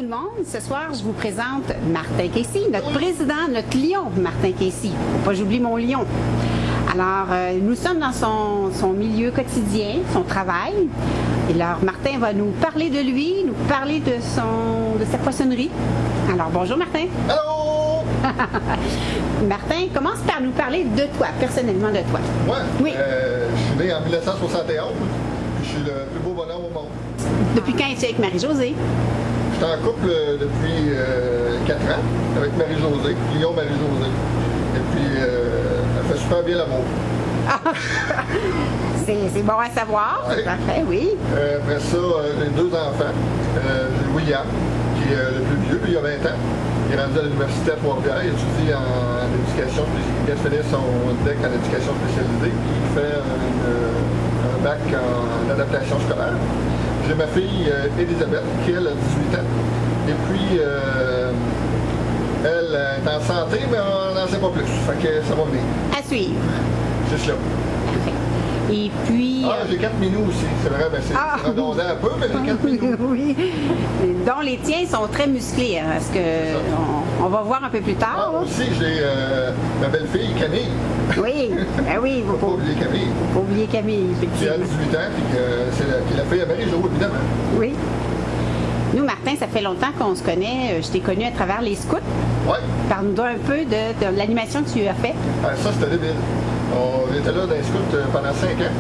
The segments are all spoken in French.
tout le monde. Ce soir, je vous présente Martin Casey, notre président, notre lion, Martin Casey. Faut pas que j'oublie mon lion. Alors, nous sommes dans son milieu quotidien, son travail. Et alors, Martin va nous parler de lui, nous parler de sa poissonnerie. Alors, bonjour Martin. Allô! Martin, commence par nous parler de toi, personnellement de toi. Moi? Oui. Je suis né en 1971. Je suis le plus beau bonhomme au monde. Depuis quand es-tu avec Marie-Josée? Je suis en couple depuis 4 ans avec Marie-Josée, Lyon Marie-Josée. Et puis, elle fait super bien l'amour. C'est bon à savoir, Ouais. c'est parfait, oui. Après ça, j'ai 2 enfants. J'ai William, qui est le plus vieux, lui, il a 20 ans. Il est rendu à l'université à Trois-Rivières, il étudie en éducation spécialisée. Il vient de finir son DEC en éducation spécialisée, puis il fait un bac en adaptation scolaire. J'ai ma fille Elisabeth, qui elle a 18 ans. Et puis, elle est en santé, mais on n'en sait pas plus. Fait que ça va venir. À suivre. Juste là. Parfait. Et puis... J'ai 4 minous aussi. C'est vrai, ben c'est redondant un peu, mais j'ai 4 minous. Oui, dont les tiens sont très musclés, hein, parce que on va voir un peu plus tard. Aussi, j'ai ma belle-fille Camille. Oui, ben oui, Faut pas oublier Camille. faut pas oublier Camille, Qui a effectivement. 18 ans, puis que c'est la fille à Marie-Jo, évidemment. Oui. Nous, Martin, ça fait longtemps qu'on se connaît. Je t'ai connu à travers les scouts. Ouais. Parle-nous un peu de l'animation que tu as faite. Ça, c'était débile. On était là dans les scouts pendant 5 ans.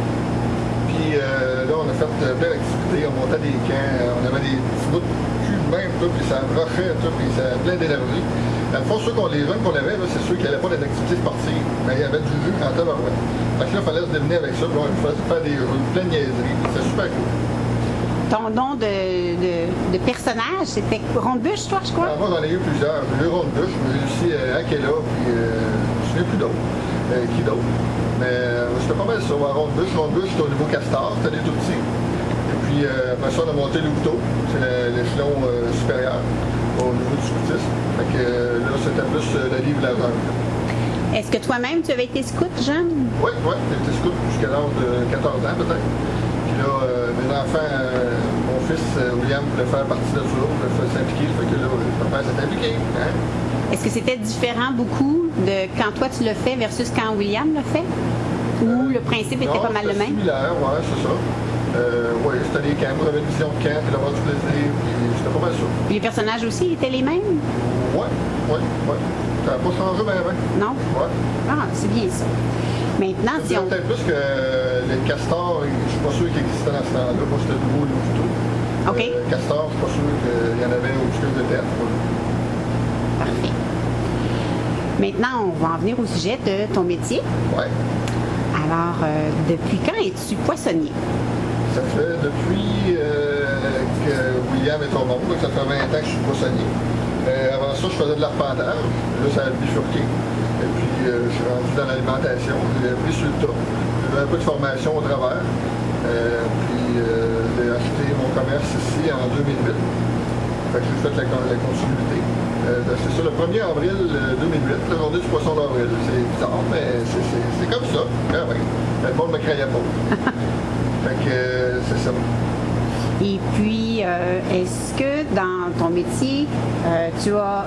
Puis là, on a fait plein d'activités. On montait des camps. On avait des petits bouts de cul de même, tout, puis ça brochait, tout, puis ça avait plein d'énergie. Dans le fond, les jeunes qu'on avait, là, c'est ceux qui n'allaient pas des activités sportives. Mais il y avait du jus en tabarouette. Fait que là, il fallait se démener avec ça. Puis on faisait faire des jeux, plein de niaiseries. C'était super cool. Ton nom de personnage, c'était Rondebuche, toi, je crois? Moi, j'en ai eu plusieurs. J'ai eu Rondebuche, j'ai eu aussi Akela, puis je me souviens plus d'autres. Qui d'autre? Mais c'était pas mal ça. Rondebuche, c'était au niveau castor, c'était des tout petits. Et puis après ça, on a monté Louveteau, c'est l'échelon supérieur au niveau du scoutisme. Fait que là, c'était plus le livre la jungle. Est-ce que toi-même, tu avais été scout jeune? Oui, j'ai été scout jusqu'à l'âge de 14 ans peut-être. Puis là, mes enfants, mon fils William voulait faire partie de ça, voulait s'impliquer, fait que là, papa s'est impliqué. Hein? Est-ce que c'était différent beaucoup de quand toi tu l'as fait versus quand William l'a fait? Ou le principe était pas mal le même? Similaire, oui, c'est ça. Oui, c'était des camps, on avait une vision de camp, puis d'avoir du plaisir, puis c'était pas mal ça. Puis les personnages aussi étaient les mêmes? Oui. Ça n'a pas changé bien, bien. Non? Oui. Ah, c'est bien ça. Maintenant, si on... Peut-être plus que les castors, je suis pas sûr qu'ils existaient dans ce temps-là. Moi, c'était nouveau, tout. OK. Castors, je suis pas sûr qu'il y en avait au-dessus de terre. Parfait. Maintenant, on va en venir au sujet de ton métier. Oui. Alors, depuis quand es-tu poissonnier? Ça fait depuis que William est au monde, donc ça fait 20 ans que je suis poissonnier. Avant ça, je faisais de l'arpentage. Là, ça a bifurqué. Et puis, je suis rendu dans l'alimentation. J'ai appris sur le tas. J'ai eu un peu de formation au travers. Puis, j'ai acheté mon commerce ici en 2008. Fait que j'ai fait la continuité. C'est ça, le 1er avril 2008, la journée du poisson d'avril. C'est bizarre, mais c'est comme ça. Ah, ouais. Le monde ne me croyait pas. Fait que c'est ça. Et puis, est-ce que dans ton métier, tu as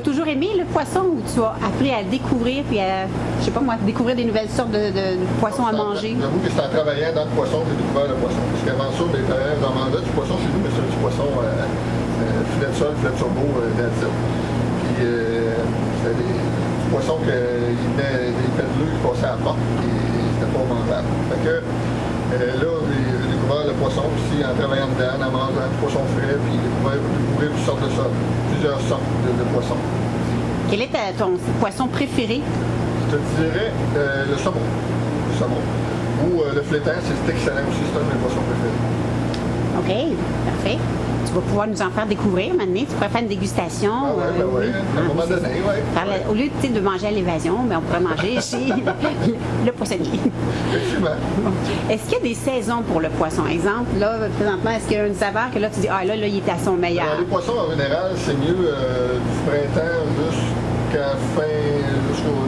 toujours aimé le poisson ou tu as appris à découvrir puis à, je sais pas moi, découvrir des nouvelles sortes de poissons à manger? J'avoue que c'est en travaillant dans le poisson que j'ai découvert le poisson. Parce qu'avant ça, mes parents en mangeaient du poisson chez nous, mais c'est du poisson filet de sol, filet de turbo, d'attitude. Puis c'était du poisson qu'il venait des pédeleux qui passaient à la porte et c'était pas mangeable. Fait que là, j'ai découvert le poisson aussi en travaillant dedans, en mangeant du poisson frais, puis découvrir toutes sortes de sol, plusieurs sortes de poissons. Quel est ton poisson préféré? Je te dirais le saumon. Le saumon. Ou le flétan, c'est excellent aussi, c'est un de mes poissons préférés. OK, parfait. Tu vas pouvoir nous en faire découvrir maintenant. Tu pourrais faire une dégustation. Oui. À un moment donné, oui. Au lieu de manger à l'évasion, mais on pourrait manger chez le poissonnier. Effectivement. Est-ce qu'il y a des saisons pour le poisson? Exemple, là, présentement, est-ce qu'il y a une saveur que là, tu dis, ah là, il est à son meilleur? Alors, les poissons, en général, c'est mieux du printemps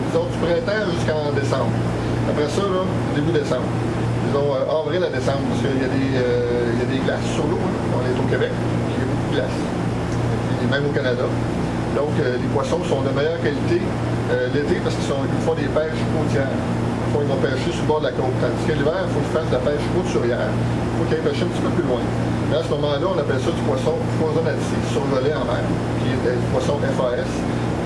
disons, du printemps jusqu'en décembre. Après ça, là, début décembre. Disons, avril à décembre, parce qu'il y a des glaces sur l'eau. Hein. On est au Québec, puis il y a beaucoup de glace. Et puis, puis même au Canada. Donc, les poissons sont de meilleure qualité l'été parce qu'ils font des pêches côtières. Ils vont pêcher sur le bord de la côte. Tandis que l'hiver, il faut qu'ils fassent de la pêche côte-surière. Il faut qu'ils aillent pêcher un petit peu plus loin. Mais à ce moment-là, on appelle ça du poisson cloisonnaté, survolé en mer, qui est du poisson FAS,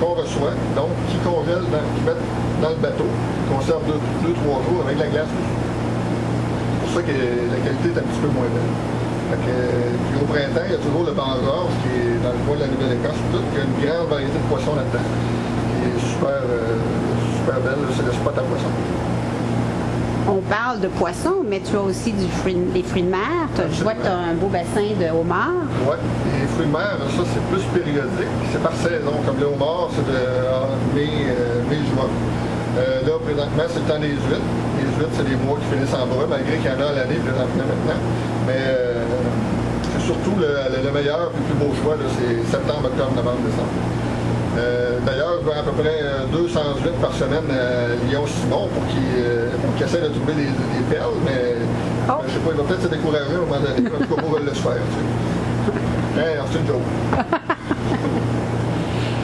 qu'on reçoit, donc qui congèle, qui met dans le bateau, qui conserve 2-3 jours avec de la glace dessus. C'est pour ça que la qualité est un petit peu moins belle. Puis au printemps, il y a toujours le banc-gorge qui est dans le coin de la Nouvelle-Écosse. Il y a une grande variété de poissons là-dedans, qui est super belle. C'est le spot à poissons. On parle de poissons, mais tu as aussi des fruits de mer. Je vois que tu as un beau bassin de homards. Oui, les fruits de mer, ça, c'est plus périodique. C'est par saison. Comme le homard, c'est de mai-juin. Là, présentement, c'est le temps des huîtres. Les huîtres, c'est des mois qui finissent en brun, malgré qu'il y en a à l'année présentement maintenant. Mais c'est surtout le meilleur et le plus beau choix, c'est septembre, octobre, novembre, décembre. D'ailleurs, je vends à peu près 200 huîtres par semaine à Lyon-Simon pour qu'il essaie de trouver des perles, mais je sais pas, il va peut-être se décourager à un moment donné. En tout cas, moi, je vais le faire. Tu sais. C'est une joke.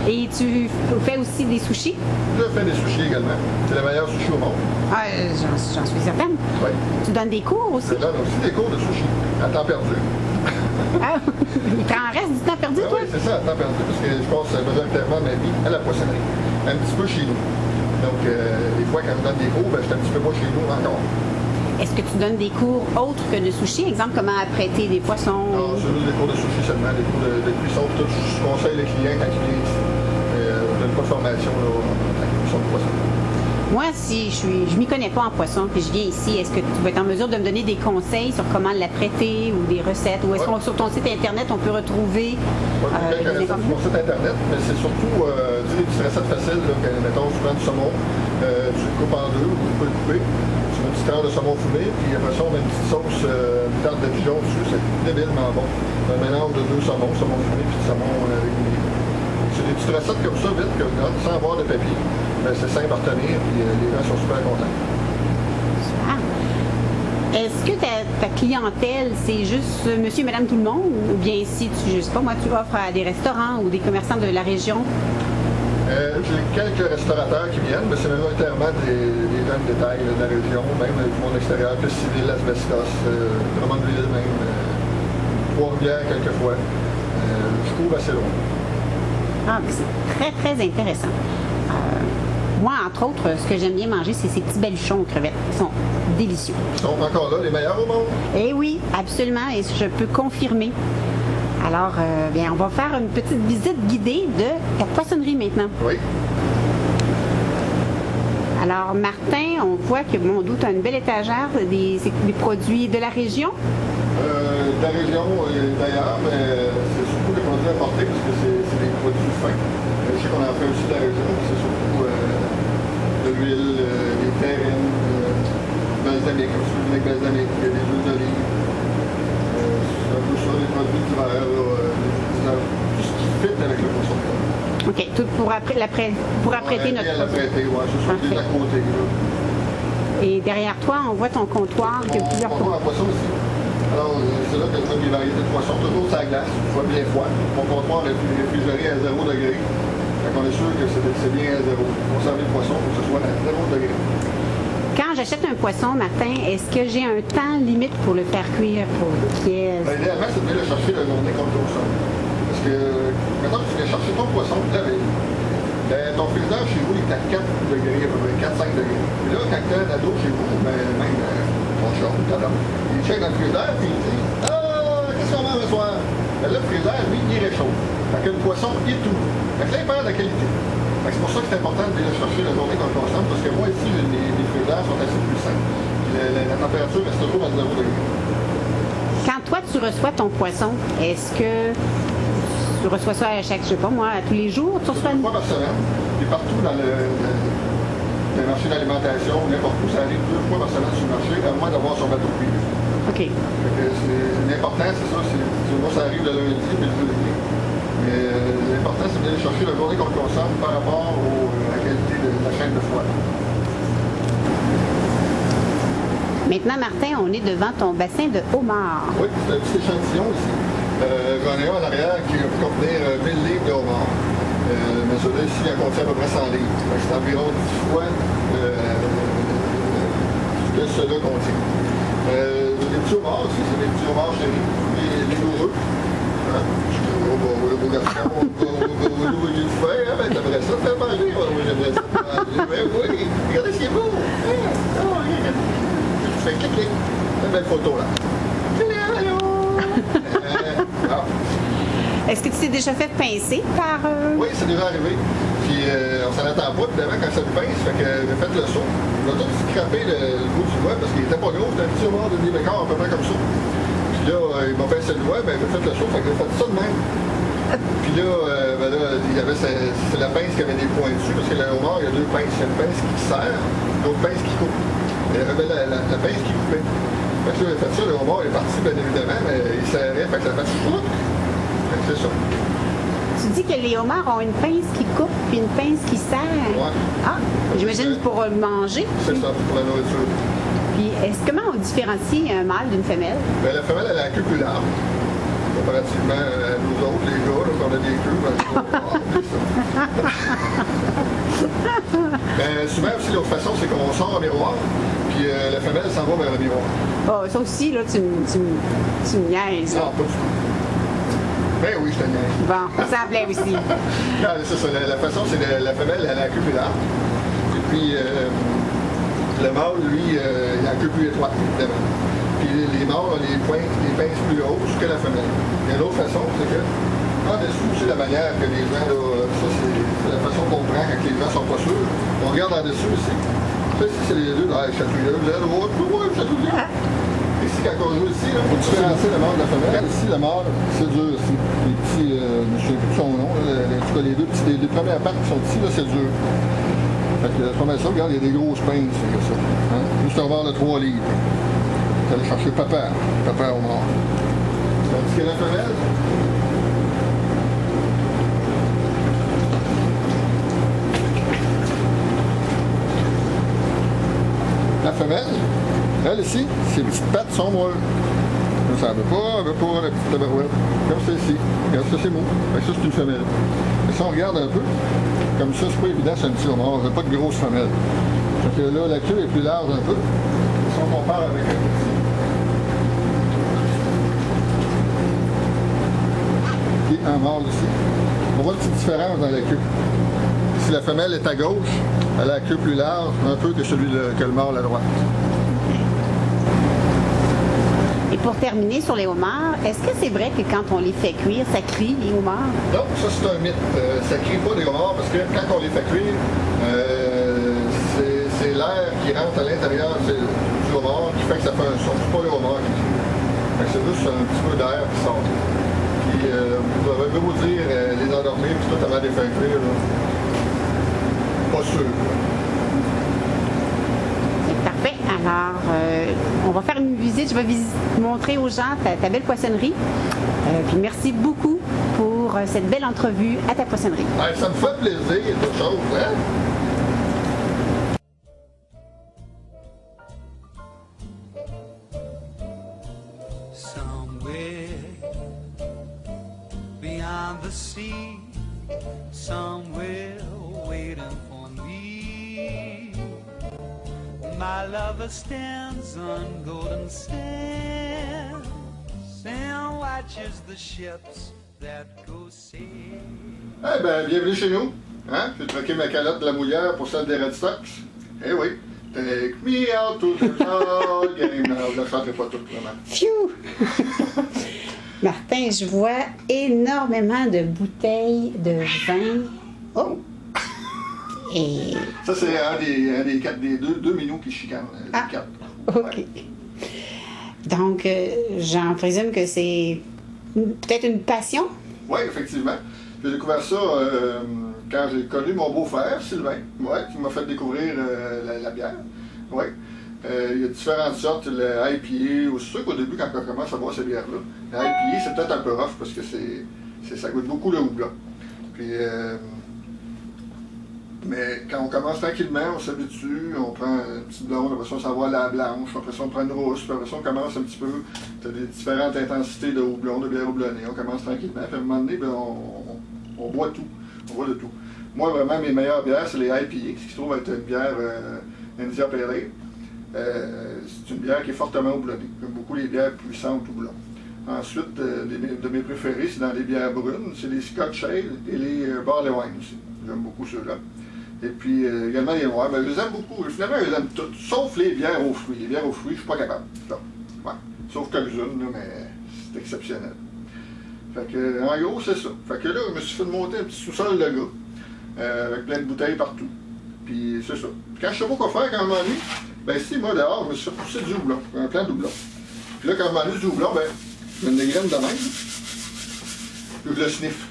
Et tu fais aussi des sushis? Je fais des sushis également. C'est le meilleur sushi au monde. Ah, j'en suis certaine. Oui. Tu donnes des cours aussi? Je donne aussi des cours de sushi à temps perdu. Ah, il t'en reste du temps perdu, toi? Oui, c'est ça, à temps perdu, parce que je passe majoritairement ma vie à la poissonnerie. Un petit peu chez nous. Donc, des fois, quand je donne des cours, je suis un petit peu pas chez nous encore. Est-ce que tu donnes des cours autres que de sushi? Exemple, comment apprêter des poissons? Non, c'est juste des cours de sushi seulement, des cours de cuisson. Tout, je conseille le client quand il vient ici. Je donne pas de formation là, à la cuisson de poisson. Moi, si je m'y connais pas en poisson, puis je viens ici, est-ce que tu vas être en mesure de me donner des conseils sur comment l'apprêter ou des recettes? Ou est-ce qu'on sur ton site internet, on peut retrouver quelques recettes sur mon site internet, mais c'est surtout des petites recettes faciles. Là, mettons, tu prends du saumon, tu le coupes en deux, ou tu peux le couper. Tu mets une petite heure de saumon fumé, puis après ça, on met une petite sauce, une tarte de Dijon dessus. C'est débilement bon. Un mélange de deux saumons fumé, puis de saumon régulier. C'est des petites recettes comme ça, vite, que je donne, sans avoir de papier. C'est simple à retenir, puis les gens sont super contents. Est-ce que ta clientèle, c'est juste monsieur et madame tout le monde? Ou bien si, je sais pas, moi, tu offres à des restaurants ou des commerçants de la région? J'ai quelques restaurateurs qui viennent, mais c'est majoritairement des gens de détail de la région, même du monde extérieur, plus civil, Asbestos, Drummondville même, Trois-Rivières quelquefois. Je trouve assez loin. Ah, c'est très, très intéressant. Moi, entre autres, ce que j'aime bien manger, c'est ces petits baluchons aux crevettes. Ils sont délicieux. Ils sont encore là, les meilleurs au monde? Eh oui, absolument, et je peux confirmer. Alors, bien, on va faire une petite visite guidée de ta poissonnerie maintenant. Oui. Alors, Martin, on voit que, mon doute, tu as une belle étagère des produits de la région. De la région d'ailleurs, mais c'est surtout des produits importés parce que c'est des produits fins. Je sais qu'on en fait aussi de la région, c'est surtout de l'huile, des terrines, balsamique, avec balsamique, des huiles d'olive. C'est un peu ça, les produits d'hiver, tout ce qui fit avec le poisson. OK, tout pour apprêter notre produit. Oui, c'est sur les à côté. Là. Et derrière toi, on voit ton comptoir qui a plusieurs comptoir à poisson aussi. Alors, c'est là que je mets des variétés de poissons, toujours sur la glace, soit bien froid. Mon comptoir est réfrigéré à 0 degré. Donc, on est sûr que c'est bien à 0. Pour servir le poisson, il faut que ce soit à 0 degré. Quand j'achète un poisson, Martin, est-ce que j'ai un temps limite pour le faire cuire pour idéalement, c'est de venir le chercher la journée qu'on le consomme. Parce que, maintenant, tu viens chercher ton poisson la veille. Ton frigidaire chez vous, il est à 4 degrés, à peu près 4-5 degrés. Et là, quand tu as un ado chez vous, même ton chat ou ta dame, il check dans le frigidaire et il dit « Ah, qu'est-ce qu'on mange ce soir? » Là, le frigidaire, lui, il réchauffe. Fait que le poisson, il est tout. Fait que là, il perd de la qualité. C'est pour ça que c'est important de venir chercher la journée qu'on le consomme, parce que moi, ici, les frigidaires sont assez puissants. La température reste toujours à 0 degrés. Quand toi, tu reçois ton poisson, est-ce que tu reçois ça à chaque, je sais pas moi, à tous les jours? Tu reçois 2 fois par semaine. Et partout dans le marché d'alimentation, n'importe où, ça arrive 2 fois par semaine sur le marché, à moins d'avoir son bateau cuit. OK. L'important, c'est ça. Moi, ça arrive le lundi et le jeudi. Mais l'important, c'est d'aller chercher la journée qu'on le consomme par rapport à la qualité de la chaîne de froid. Maintenant, Martin, on est devant ton bassin de homard. Oui, c'est un petit échantillon ici. J'en ai un en arrière qui peut contenir 1000 livres de homard. Mais celui-là ici, il en contient à peu près 100 livres. C'est environ 10 fois ce que cela contient. Les petits homards aussi, c'est des petits homards chéris, les loureux. Hein? Le beau garçon, il est fait, hein? Ben, t'aimerais ça te faire manger? Oui, j'aimerais ça te manger. Ben oui, regardez ce qui est beau. Tu fais clic-clic. Une belle photo là. Est-ce que tu t'es déjà fait pincer par... Oui, c'est déjà arrivé. Puis on s'en attend pas, évidemment, quand ça nous pince. Fait que j'ai fait le saut. On a tout scrappé le bout du doigt parce qu'il était pas gros. C'était un petit homard de demi-bécart, à peu près comme ça. Puis là, il m'a pincé le doigt, ben j'ai fait le saut. Fait que j'ai fait ça de même. Puis là, ben là, il y avait c'est la pince qui avait des points dessus, parce que le homard, il y a deux pinces. Il y a une pince qui serre, l'autre pince qui coupe. Et il y avait la pince qui coupait. Fait que là, j'ai fait ça, le homard est parti, bien évidemment, mais il serrait, fait que ça fait chououk. Fait que c'est ça. Tu dis que les homards ont une pince qui coupe puis une pince qui serre. Ouais. Ah, j'imagine pour le manger. C'est ça, pour la nourriture. Puis, comment on différencie un mâle d'une femelle? Ben, la femelle, elle a la queue plus large. Comparativement à nous autres, les gars, là, qu'on a des queues, ben, souvent aussi, l'autre façon, c'est qu'on sort en miroir, puis la femelle s'en va vers le miroir. Oh, ça aussi, là, tu me niaises. Non, pas du tout. Ben oui, je te niaise. Bon, ça me plaît aussi. Non, c'est ça. La façon, c'est la femelle, elle a la queue plus large. Et puis, le mâle, lui, il a la queue plus étroite, évidemment. Puis les mâles ont les pinces plus hautes que la femelle. Il y a une autre façon, c'est que en dessous, c'est la manière que les gens, là, ça c'est la façon qu'on prend quand les gens sont pas sûrs. On regarde en dessous ici. Ça ici, c'est les deux. Ah, chatouilleux, vous allez voir, chatouilleux. Ici, quand on joue ici, il faut différencier le mâle de la femelle. Ici, le mâle, c'est dur ici. Les petits, je ne sais plus de son nom, en tout cas, les deux premières pattes qui sont ici, là, c'est dur. Fait que c'est pas mal ça, regarde, il y a des grosses pinces, c'est ça. Hein? Juste avoir le 3 livres. Vous allez chercher papa au mort. Tandis que la femelle, elle ici, ses petites pattes sont molles. Ça ne veut pas la petite tabarouette. Comme celle-ci. Regarde, ça c'est mou. Fait que ça c'est une femelle. Mais si on regarde un peu, comme ça, c'est pas évident, c'est un petit homard. J'ai pas de grosse femelle. Fait que là, la queue est plus large un peu. Si on compare avec un petit. Et un mâle ici. On voit une petite différence dans la queue. Si la femelle est à gauche, elle a la queue plus large, un peu que que le mâle à droite. Et pour terminer sur les homards, est-ce que c'est vrai que quand on les fait cuire, ça crie, les homards? Non, ça c'est un mythe. Ça crie pas des homards parce que quand on les fait cuire, c'est l'air qui rentre à l'intérieur du homard qui fait que ça fait un son. C'est pas le homard qui crie. C'est juste un petit peu d'air qui sort. Puis vous avez beau vous dire les endormir puis tout avant de les faire cuire, là. Pas sûr. Parfait. Alors, on va faire une visite. Je vais montrer aux gens ta belle poissonnerie. Puis merci beaucoup pour cette belle entrevue à ta poissonnerie. Ouais, ça me fait plaisir, il y a d'autres choses, hein? Somewhere beyond the sea, somewhere waiting for me. My lover stands on golden sands and watches the ships that go sailing. Eh bien, bienvenue chez nous. Hein? J'ai troqué ma calotte de la mouillère pour celle des Red Sox. Eh oui. Take me out to the ball game. Non, je ne la chanterai pas toute, vraiment. Phew! Martin, je vois énormément de bouteilles de vin. Oh! Et... Ça, c'est un des deux minous qui chicanent. Les quatre. OK. Ouais. Donc, j'en présume que c'est peut-être une passion? Oui, effectivement. J'ai découvert ça quand j'ai connu mon beau-frère, Sylvain, qui m'a fait découvrir la bière. Ouais. Il y a différentes sortes, le IPA, ou c'est sûr qu'au début, quand on commence à boire ces bières-là, le IPA, c'est peut-être un peu rough parce que ça goûte beaucoup le houblon. Puis, Mais quand on commence tranquillement, on s'habitue, on prend une petite blonde, après ça on s'en va à la blanche, après ça on prend une rousse, puis après ça on commence un petit peu, tu as des différentes intensités de houblon, de bière houblonnée, on commence tranquillement, puis à un moment donné, ben, on boit tout, on boit de tout. Moi vraiment mes meilleures bières c'est les IPA, ce qui se trouve être une bière India Pale Ale. C'est une bière qui est fortement houblonnée, comme beaucoup les bières puissantes houblon. Ensuite, de mes préférés, c'est dans les bières brunes, c'est les Scotch Ale et les Barley Wine aussi. J'aime beaucoup ceux-là. Et puis également les noirs, ben, je les aime beaucoup. Finalement, je les aime toutes, sauf les bières aux fruits. Les bières aux fruits, je suis pas capable. Donc, ouais. Sauf quelques-unes, mais c'est exceptionnel. Fait que, en gros, c'est ça. Fait que là, je me suis fait monter un petit sous-sol de gars, avec plein de bouteilles partout. Puis c'est ça. Puis quand je sais pas quoi faire, quand je m'ennuie, ben si, moi, dehors, je me suis fait pousser du houblon, un plant de houblon. Puis là, quand je m'ennuie du houblon, ben, je mets des graines de même, puis je le sniffe.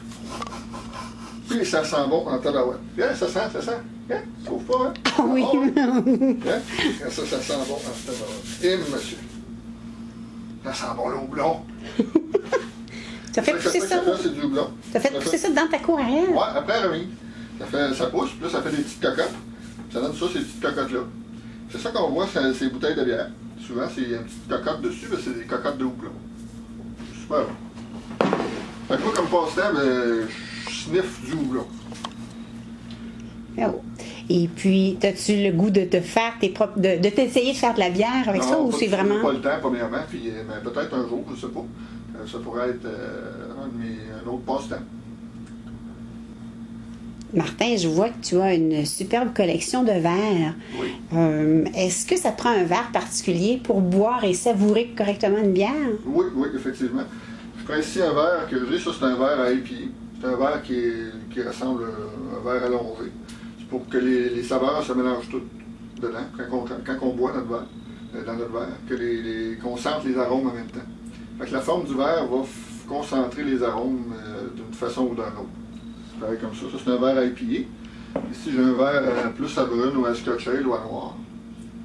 Puis ça sent bon en tabarouette. Yeah, ça sent. Yeah, tu trouves pas, hein? Oui. Yeah? Ça sent bon en tabarouette. Et monsieur, ça sent bon le houblon. Tu as fait pousser ça? C'est du houblon. Tu as fait pousser ça dans ta cour arrière? Ouais, après la remise. Ça pousse, puis là, ça fait des petites cocottes. Ça donne ça, ces petites cocottes-là. C'est ça qu'on voit, c'est ces bouteilles de bière. Souvent, c'est une petite cocotte dessus, mais c'est des cocottes de houblon. Super bon. Fait que moi, comme passe-temps, ben, je sniffe du houblon. Oh. Et puis, as-tu le goût de te faire tes propres. de t'essayer de faire de la bière avec ça, ou c'est vraiment. Pas le temps, premièrement, puis ben, peut-être un jour, je sais pas. Ça pourrait être un autre passe-temps. Martin, je vois que tu as une superbe collection de verres. Oui. Est-ce que ça te prend un verre particulier pour boire et savourer correctement une bière? Oui, effectivement. Je prends ici un verre que j'ai, ça c'est un verre à épier. C'est un verre qui ressemble à un verre allongé. C'est pour que les saveurs se mélangent toutes dedans, quand on boit notre verre, dans notre verre, qu'on sente les arômes en même temps. Fait que la forme du verre va concentrer les arômes d'une façon ou d'une autre. Pareil comme ça. Ça, c'est un verre à épier. Ici, j'ai un verre plus à brune ou à scotch ale ou à noir.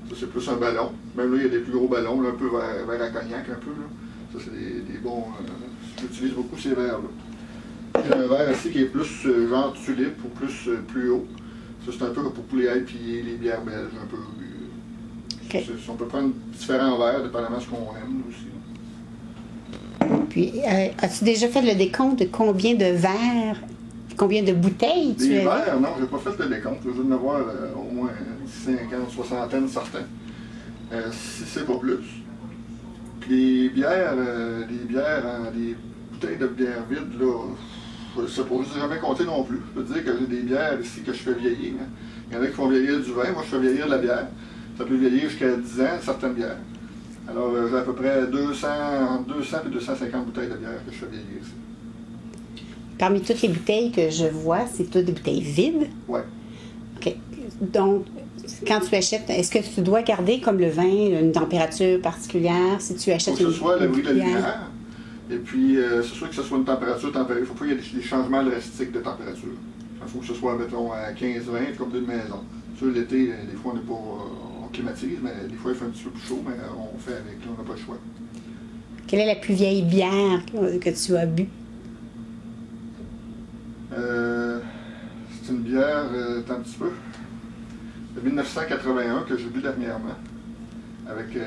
Ça, c'est plus un ballon. Même là, il y a des plus gros ballons, là, un peu verre à cognac, un peu. Là. Ça, c'est des bons... j'utilise beaucoup ces verres-là. J'ai un verre ici qui est plus genre tulipe ou plus haut. Ça, c'est un peu pour les IPA, les bières belges, un peu... Okay. On peut prendre différents verres, dépendamment de ce qu'on aime aussi. Puis, as-tu déjà fait le décompte de combien de verres, combien de bouteilles tu as? Des verres, non, j'ai pas fait le décompte. Je veux en avoir au moins 50, 60, certains. Si c'est pas plus. Puis les bières, des bouteilles de bière vide, là, je sais pas, je n'ai jamais compté non plus. Je peux te dire que j'ai des bières ici que je fais vieillir. Hein. Il y en a qui font vieillir du vin, moi je fais vieillir de la bière. Ça peut vieillir jusqu'à 10 ans, certaines bières. Alors j'ai à peu près entre 200 et 250 bouteilles de bière que je fais vieillir ici. Parmi toutes les bouteilles que je vois, c'est toutes des bouteilles vides? Oui. OK. Donc, quand tu achètes, est-ce que tu dois garder, comme le vin, une température particulière si tu achètes une bouteille? Il faut que ce soit à l'abri de la lumière. Et puis, c'est sûr que ce soit une température tempérée. Il ne faut pas qu'il y ait des changements drastiques de température. Il faut que ce soit, mettons, à 15-20, comme d'une maison. Sur l'été, des fois, on n'est pas... on climatise, mais des fois, il fait un petit peu plus chaud, mais on fait avec. Là, on n'a pas le choix. Quelle est la plus vieille bière que tu as bu? C'est une bière, un petit peu, de 1981 que j'ai bu dernièrement avec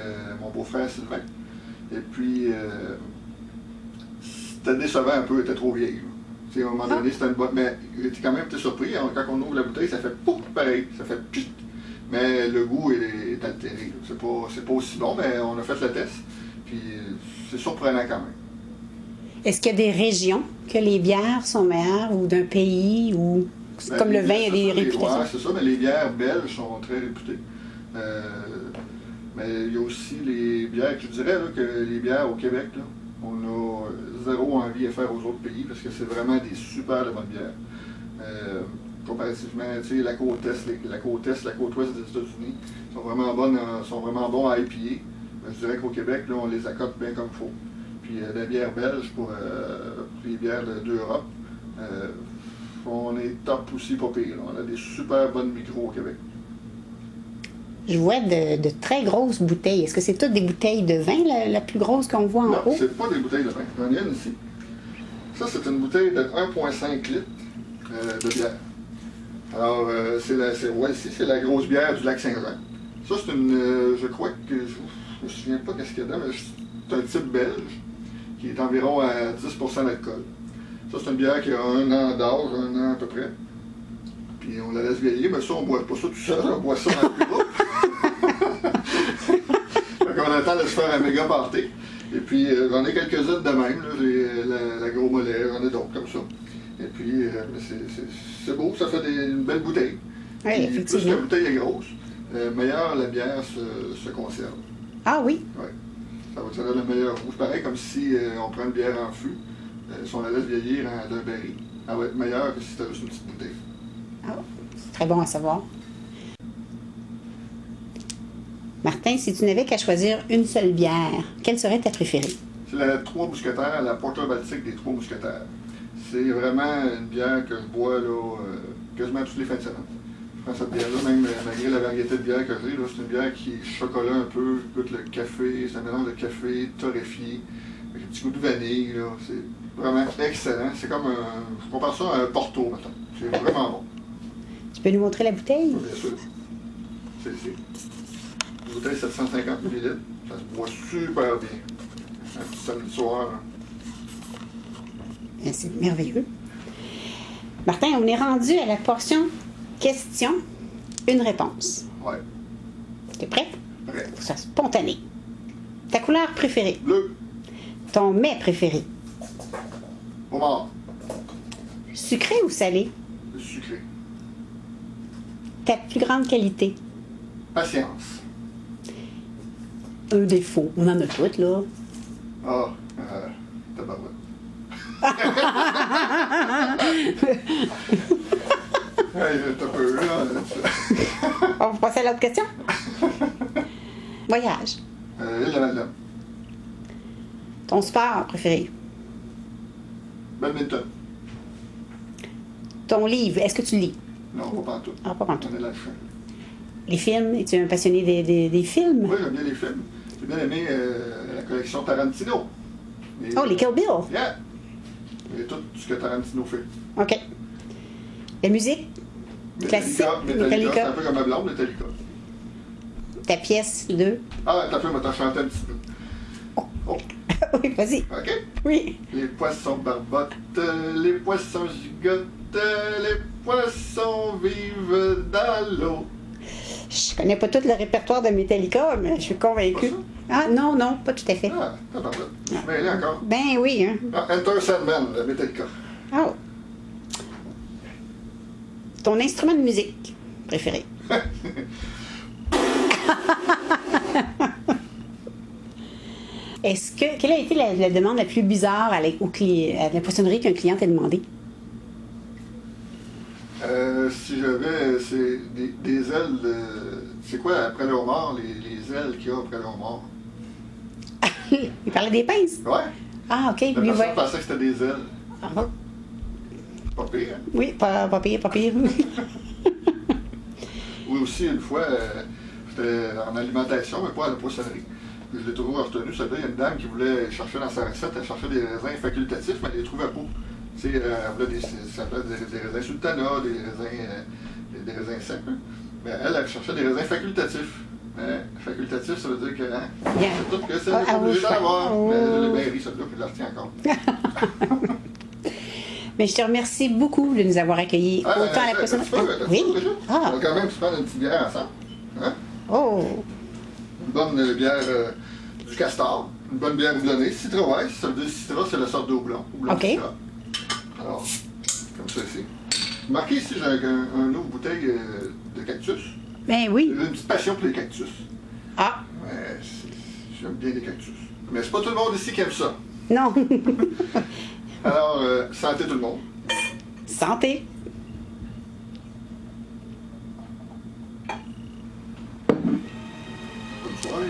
mon beau-frère Sylvain. Et puis, c'était décevant un peu, elle était trop vieille. À un moment donné, c'était une bonne. Mais j'étais quand même surpris. Quand on ouvre la bouteille, ça fait pouf, pareil, ça fait pchit. Mais le goût est altéré. C'est pas aussi bon, mais on a fait le test. Puis, c'est surprenant quand même. Est-ce qu'il y a des régions que les bières sont meilleures ou d'un pays ou comme le vin, il y a des réputations? Oui, c'est ça, mais les bières belges sont très réputées. Mais il y a aussi les bières, je dirais là, que les bières au Québec, là, on a zéro envie à faire aux autres pays parce que c'est vraiment des super de bonnes bières. Comparativement, tu sais, la côte est, la côte ouest des États-Unis sont vraiment bons à épier. Je dirais qu'au Québec, là, on les accote bien comme il faut. Puis la bière belge pour les bières d'Europe, on est top aussi, pas pire. On a des super bonnes micros au Québec. Je vois de très grosses bouteilles. Est-ce que c'est toutes des bouteilles de vin, la plus grosse qu'on voit en haut? Non, c'est pas des bouteilles de vin. J'en ai une ici. Ça, c'est une bouteille de 1,5 litres de bière. Alors, c'est la grosse bière du lac Saint-Jean. Ça, c'est une, je crois que, je me souviens pas qu'est-ce qu'il y a dedans, mais c'est un type belge qui est environ à 10% d'alcool. Ça, c'est une bière qui a 1 an d'âge, 1 an à peu près. Puis on la laisse vieillir, mais ça, on boit pas ça tout seul, on boit ça dans le groupe. Donc on attend de se faire un méga party. Et puis j'en ai quelques-unes de même, là. J'ai la Gros Mollet, j'en ai d'autres comme ça. Et puis c'est beau, ça fait une belle bouteille. Oui, Et effectivement. plus la bouteille est grosse, meilleure la bière se conserve. Ah oui? Oui. Ça donne le meilleur goût. C'est pareil comme si on prend une bière en fût, si on la laisse vieillir d'un baril, elle va être meilleure que si c'était juste une petite bouteille. Ah, c'est très bon à savoir. Martin, si tu n'avais qu'à choisir une seule bière, quelle serait ta préférée? C'est la Trois Mousquetaires, la Porter Baltique des Trois Mousquetaires. C'est vraiment une bière que je bois là, quasiment toutes les fins de semaine. Je prends cette bière-là, même malgré la variété de bière que j'ai, c'est une bière qui est chocolat un peu, goûte le café, c'est un mélange de café torréfié, avec un petit goût de vanille. Là. C'est vraiment excellent. C'est comme je compare ça à un Porto, maintenant. C'est vraiment bon. Tu peux nous montrer la bouteille? Bien sûr. C'est une bouteille 750 ml. Ça se boit super bien. Un petit samedi soir. Bien, c'est merveilleux. Martin, on est rendu à la portion question, une réponse. Ouais. T'es prêt? Prêt. Pour ça, spontané. Ta couleur préférée? Bleu. Ton mets préféré? Homard. Sucré ou salé? Sucré. Ta plus grande qualité? Patience. Un défaut. On en a toutes, là. Ah, tabarouette. Hey, t'as peu, là. On va passer à l'autre question? Voyage. L'île de Madeleine. Ton sport préféré? Badminton. Ton livre, est-ce que tu lis? Non, pas en tout. Ah, pas pantoute. On est là, fin. Les films, es-tu un passionné des films? Oui, j'aime bien les films. J'ai bien aimé la collection Tarantino. Oh, les Kill Bill! Yeah! Et tout ce que Tarantino fait. OK. La musique? Classique? Metallica. C'est un peu comme ma blonde, Metallica. Ta pièce 2? Ah, t'as fait, moi, t'as chanté un petit peu. Oh, Oui, vas-y. OK. Oui. Les poissons barbotent, les poissons gigotent, les poissons vivent dans l'eau. Je connais pas tout le répertoire de Metallica, mais je suis convaincue. Pas ça? Ah, non, non, pas tout à fait. Ah, t'as parlé. Je suis mêlé encore. Ben oui, hein. Ah, Enter Sandman, de Metallica. Oh. Ton instrument de musique préféré? Quelle a été la demande la plus bizarre à la poissonnerie qu'un client t'a demandé? Si j'avais, c'est des ailes de... C'est quoi, après le homard, les ailes qu'il y a après le homard? Il parlait des pinces? Ouais. Ah, OK. La Lui, personne ouais. pensait que c'était des ailes. Ah, Pas pire, hein? oui, pas pire, pas pire. Oui, aussi, une fois, j'étais en alimentation, mais pas à la poissonnerie. Puis je l'ai toujours retenu. Celle-là, il y a une dame qui voulait chercher dans sa recette, elle cherchait des raisins facultatifs, mais elle les trouvait pas. Tu sais, elle voulait ça s'appelait des raisins sultana, des raisins secs. Hein. Mais elle cherchait des raisins facultatifs. Mais facultatif, ça veut dire que Yeah. c'est tout que c'est Ah, obligé oui, d'avoir. oh. Mais elle a bien ri, celle-là, puis je la retiens encore. Mais je te remercie beaucoup de nous avoir accueillis Ah, autant à la poissonnerie. Oui. On Ah. va quand même se prendre une petite bière ensemble. Hein? Oh. Une bonne bière du Castor, une bonne bière houblonnée. Citra, ouais, ça veut dire Citra, c'est la sorte de houblon. OK. Citra. Alors, comme ça ici. Marquez ici, j'ai un autre bouteille de cactus. Ben oui. J'ai une petite passion pour les cactus. Ah. Ouais, j'aime bien les cactus. Mais c'est pas tout le monde ici qui aime ça. Non. Alors, santé tout le monde. Santé. Bonne soirée.